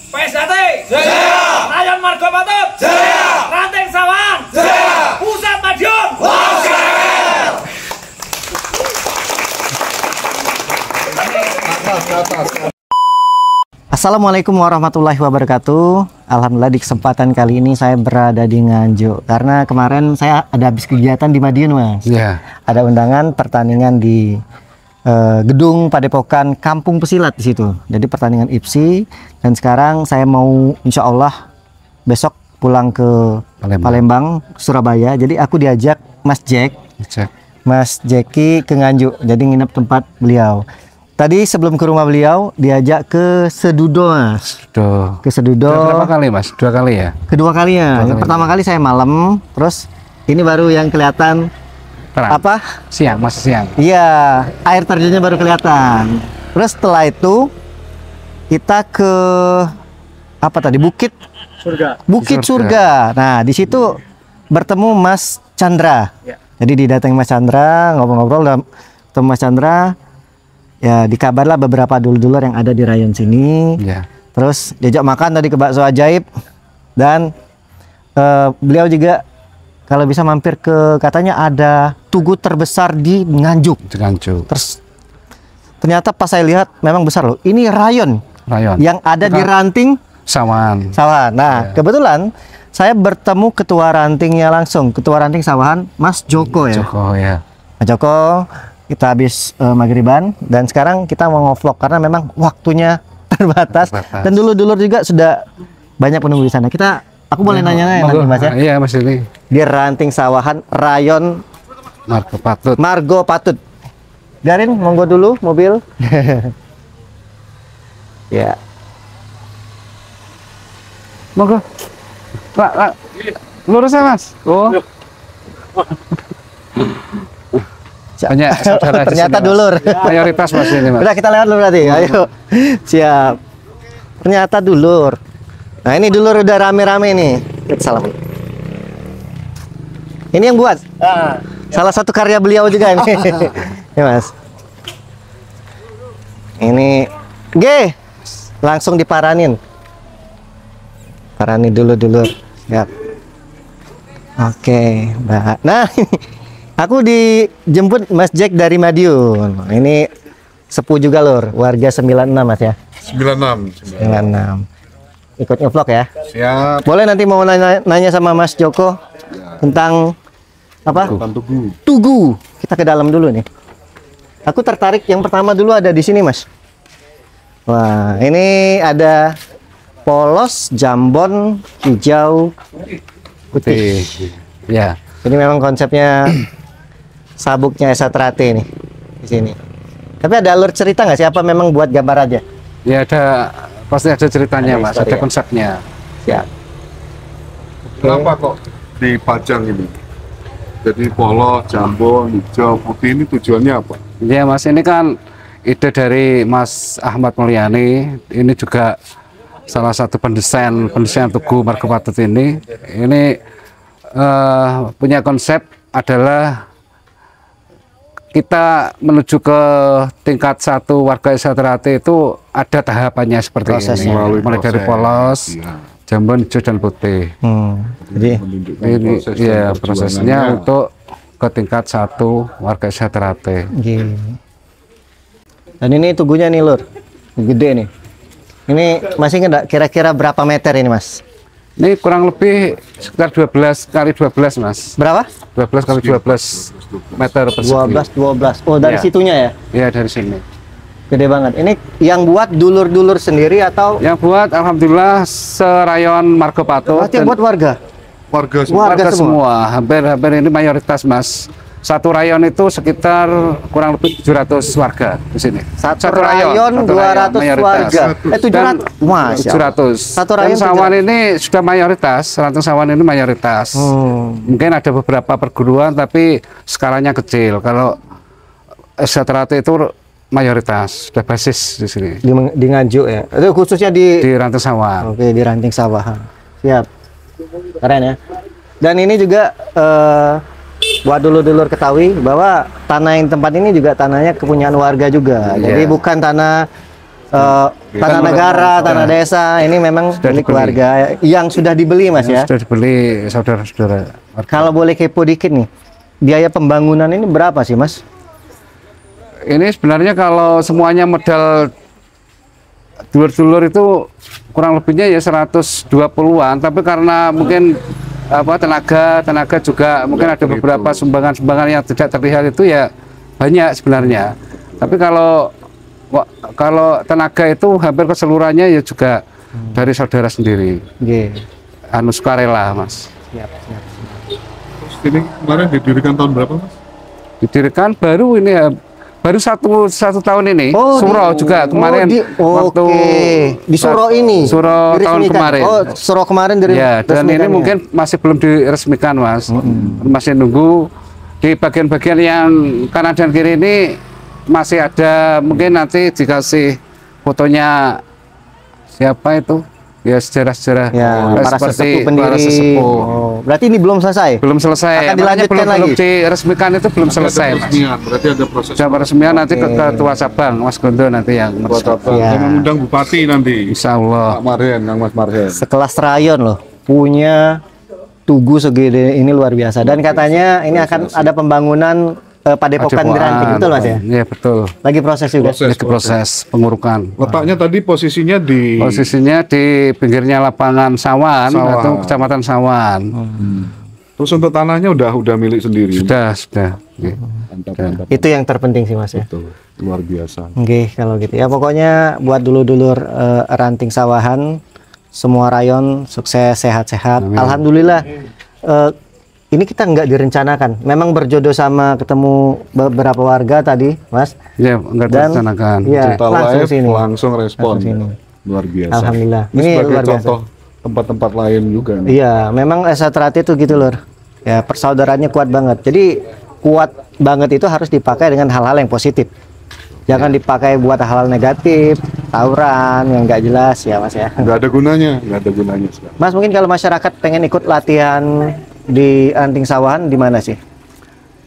PSDT Jaya, Rayon Margo Patut Jaya, Ranting Sawan Jaya, Pusat Madiun Wasel. Assalamualaikum warahmatullahi wabarakatuh. Alhamdulillah di kesempatan kali ini saya berada di Nganjuk karena kemarin saya ada habis kegiatan di Madiun, Mas. Iya. Ada undangan pertandingan di gedung Padepokan Kampung Pesilat di situ. Jadi pertandingan IPSI dan sekarang saya mau insya Allah besok pulang ke Palembang, Surabaya. Jadi aku diajak Mas Mas Jeki ke Nganjuk. Jadi nginep tempat beliau. Tadi sebelum ke rumah beliau diajak ke Sedudo, Mas. Ke Sedudo. Berapa kali, Mas? 2 kali ya? Kedua kalinya. Yang pertama kali saya malam, terus ini baru yang kelihatan terang. Apa? Siang, masih siang. Iya, air terjunnya baru kelihatan. Terus setelah itu kita ke apa tadi? Bukit Surga. Nah, di situ bertemu Mas Chandra. Ya. Jadi didatangi Mas Chandra, ngobrol-ngobrol ketemu Mas Chandra. Ya, dikabarlah beberapa dulur-dulur yang ada di rayon sini. Ya. Terus diajak makan tadi ke bakso ajaib dan beliau juga kalau bisa mampir ke, katanya ada tugu terbesar di Nganjuk. Terus ternyata pas saya lihat memang besar loh. Ini rayon. Yang ada di Ranting Sawan. Nah, kebetulan saya bertemu ketua rantingnya langsung, ketua ranting Sawahan, Mas Joko ya. Mas Joko, kita habis maghriban dan sekarang kita mau nge-vlog karena memang waktunya terbatas. Dan dulur-dulur juga sudah banyak menunggu di sana. Aku boleh nanya-nanya nanti, Mas ya? Iya, Mas ini. Di Ranting Sawahan, rayon Margo Patut. Garin, monggo dulu mobil. Ya. Monggo. Pak. Lurus ya, Mas? Oh. Banyak saudara ternyata sini, dulur. Mayoritas Mas ini, Mas. Udah kita lewat dulu berarti. Ayo. Siap. Ternyata dulur. Nah, ini dulur udah rame-rame nih. Salam. Ini yang buat. Salah satu karya beliau juga ini. Ya, Mas. Ini langsung diparanin. Parani dulu. Siap. Oke, Mbak. Nah, aku dijemput Mas Jack dari Madiun. Ini sepuh juga lur, warga 96 Mas ya. 96. Ikut ngevlog ya. Siap. Boleh nanti mau nanya sama Mas Joko tentang apa? Tugu. Kita ke dalam dulu nih. Aku tertarik yang pertama dulu ada di sini, Mas. Wah, ini ada polos, jambon, hijau, putih. Ya. Ini memang konsepnya sabuknya Esa Trate nih di sini. Tapi ada alur cerita nggak sih? Apa memang buat gambar aja? Ya pasti ada ceritanya, Mas. Ada konsepnya. Ya. Kenapa kok dipajang ini? Jadi polos, jambon, hijau, putih ini tujuannya apa? Ya, Mas, ini kan ide dari Mas Ahmad Mulyani. Ini juga salah satu pendesain Tugu Margo Patut ini. Ini punya konsep adalah kita menuju ke tingkat 1 warga Esa Trate itu ada tahapannya seperti ini. Mulai dari polos, jambon, hijau, dan putih. Jadi ini ya prosesnya untuk ke tingkat 1 warga Esa Trate. Dan ini tugunya nih lur, gede nih. Ini masih nggak kira-kira berapa meter ini, Mas? Ini kurang lebih sekitar 12 kali 12, Mas. Berapa? 12 kali 12 meter persegi. 12. Oh, dari situnya ya? Iya, dari sini. Gede banget. Ini yang buat dulur-dulur sendiri atau? Yang buat alhamdulillah serayon Margo Patut. Berarti yang buat warga? Warga semua. Hampir ini mayoritas, Mas. Satu rayon itu sekitar kurang lebih 700 warga di sini. Satu rayon 200 warga. 700. Masya 700. Satu rayon Sawan ini sudah mayoritas. Ranting Sawan ini mayoritas. Mungkin ada beberapa perguruan tapi skalanya kecil. Kalau Esa Trate itu mayoritas sudah basis di sini. Di Nganjuk ya. Itu khususnya di Ranting Sawan. Oke, di Ranting Sawahan. Siap. Keren ya. Dan ini juga buat dulur-dulur ketahui bahwa tanah yang tempat ini juga tanahnya kepunyaan warga juga. Jadi bukan tanah tanah negara, tanah desa ini memang milik keluarga yang sudah dibeli Mas ya. Sudah dibeli saudara-saudara. Kalau boleh kepo dikit nih, biaya pembangunan ini berapa sih Mas? Ini sebenarnya kalau semuanya modal dulur-dulur itu kurang lebihnya ya 120-an, tapi karena mungkin tenaga juga mungkin ada beberapa sumbangan yang tidak terlihat itu ya banyak sebenarnya. Tapi kalau tenaga itu hampir keseluruhannya ya juga dari saudara sendiri. Anu sukarela Mas. Siap. Terus ini kemarin didirikan tahun berapa Mas? Didirikan baru ini ya, baru satu tahun ini. Suro juga kemarin waktu di Suro ini. Suro tahun kemarin. Suro kemarin ya, dan ini mungkin masih belum diresmikan Mas. Masih nunggu di bagian-bagian yang kanan dan kiri ini masih ada, mungkin nanti dikasih fotonya siapa itu ya, sejarah-sejarah para seperti sesepuh pendiri. Berarti ini belum selesai? Belum selesai. Akan dilanjutkan lagi? Belum diresmikan, itu belum selesai Mas. Berarti ada proses peresmian nanti ke Ketua Cabang Mas Gondo nanti yang mengundang Bupati nanti. Insya Allah. Mas Marhen. Sekelas rayon loh, punya tugu segede ini luar biasa. Dan katanya ini akan ada pembangunan Padepokan di Ranting, betul Mas ya? Iya betul. Lagi proses juga? Proses pengurukan. Letaknya tadi posisinya di pinggirnya lapangan Sawan. Atau Kecamatan Sawan. Terus untuk tanahnya udah milik sendiri? Sudah. Mantap. Itu yang terpenting sih Mas ya? Betul, luar biasa. Oke, kalau gitu ya pokoknya buat dulur-dulur Ranting Sawahan, semua rayon sukses, sehat-sehat. Alhamdulillah. Ini kita nggak direncanakan, memang berjodoh sama ketemu beberapa warga tadi, Mas. Iya, nggak direncanakan. Iya, langsung respon. Luar biasa. Alhamdulillah. Ini luar biasa. Contoh tempat-tempat lain juga. Iya, memang Esatrati itu gitu loh. Ya, persaudaraannya kuat banget. Jadi kuat banget itu harus dipakai dengan hal-hal yang positif. Jangan dipakai buat hal-hal negatif, tawuran yang nggak jelas ya, Mas ya. Nggak ada gunanya sekarang. Mas, mungkin kalau masyarakat pengen ikut latihan di Ranting Sawahan di mana sih?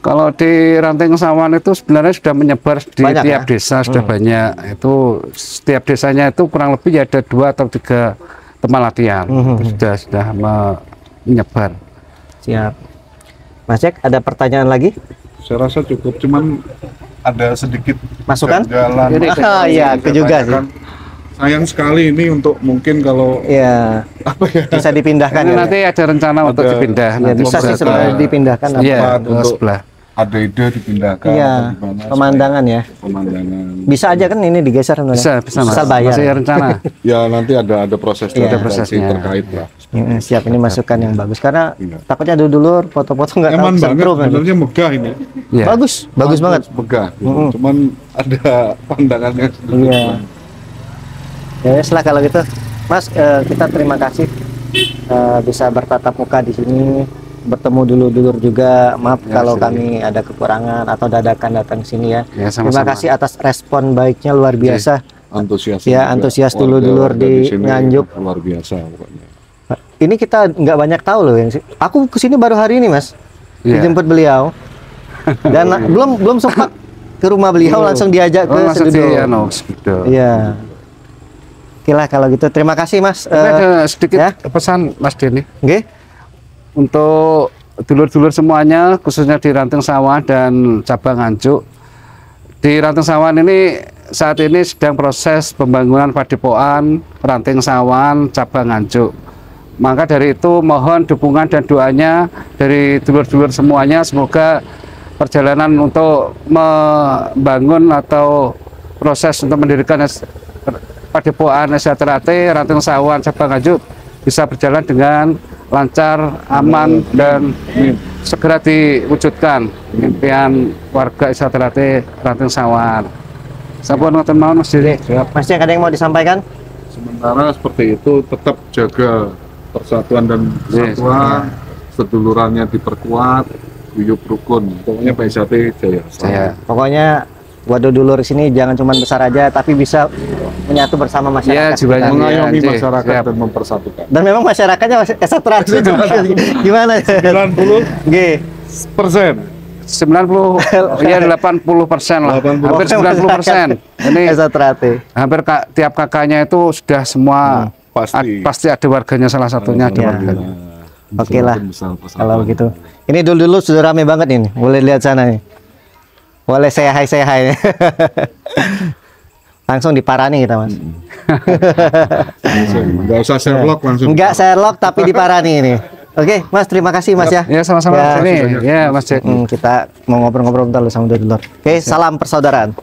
Kalau di Ranting Sawahan itu sebenarnya sudah menyebar di banyak, tiap desa, sudah banyak. Itu setiap desanya itu kurang lebih ada 2 atau 3 tempat latihan. Sudah menyebar. Siap. Mas Jack, ada pertanyaan lagi? Saya rasa cukup, cuman ada sedikit masukan? Jalan. Iya, itu juga sih. Sayang sekali ini untuk mungkin kalau bisa dipindahkan ya. Nanti ada rencana untuk dipindah. Ya, bisa sih sebenarnya dipindahkan. Iya, sebelah. Ada ide dipindahkan. Iya, pemandangan ya. Pemandangan. Bisa aja kan ini digeser sebenarnya. Bisa Mas. Asal bayar. Masih rencana. Ya nanti ada prosesnya terkait lah. Siap, ini masukan yang bagus karena takutnya dulur foto-foto nggak tahu setrum. Sebenarnya megah ini. Ya. Bagus banget. Megah. Cuman ada pandangannya. Iya. Ya setelah kalau gitu, Mas, kita terima kasih bisa bertatap muka di sini, bertemu dulur-dulur juga. Maaf kalau kami ada kekurangan atau dadakan datang sini ya. Terima kasih atas respon baiknya, luar biasa. Antusias. Ya, antusias dulur-dulur di Nganjuk. Luar biasa pokoknya. Ini kita nggak banyak tahu loh. Aku kesini baru hari ini, Mas. Dijemput beliau. Dan belum sempat ke rumah beliau, langsung diajak ke Sedudo. Iya. Lah kalau gitu terima kasih Mas. Ada sedikit pesan Mas Denny. Oke. Untuk dulur-dulur semuanya, khususnya di Ranting Sawahan dan cabang Nganjuk. Di Ranting Sawahan ini saat ini sedang proses pembangunan Padepokan Ranting Sawahan cabang Nganjuk. Maka dari itu mohon dukungan dan doanya dari dulur-dulur semuanya, semoga perjalanan untuk membangun atau proses untuk mendirikan Padepokan Esatrati Ranting Sawahan cabang Nganjuk bisa berjalan dengan lancar, aman, dan segera diwujudkan impian warga Esatrati Ranting Sawahan. Sampun ngoten mawon Mas Diri. Mas Jack, ada yang mau disampaikan? Sementara seperti itu tetap jaga persatuan dan kesatuan, sedulurannya diperkuat, guyup rukun. Pokoknya Pak Esatrati jaya. Pokoknya buat dulur sini jangan cuma besar aja, tapi bisa menyatu bersama masyarakat. Ya, mengayomi masyarakat dan mempersatukan. Dan memang masyarakatnya Esatrati juga. Gimana? 90% 90 ya 80% lah. 80%. Hampir 90%. Ini Desa Trate. hampir tiap kakaknya itu sudah semua Pasti. ada warganya, salah satunya ada Ya. warganya. Oke lah. Besar persatuan. Kalau gitu. Ini dulu sudah rame banget ini. Boleh lihat sana nih. Boleh saya hai. Langsung diparani kita, Mas. Nggak usah Sherlock langsung. Enggak Sherlock tapi diparani ini. Oke, Mas, terima kasih Mas ya. Ya sama-sama Ya. ini. Ya Mas Jack. Kita mau ngobrol-ngobrol bentar dulu sama dulur. Oke, salam persaudaraan.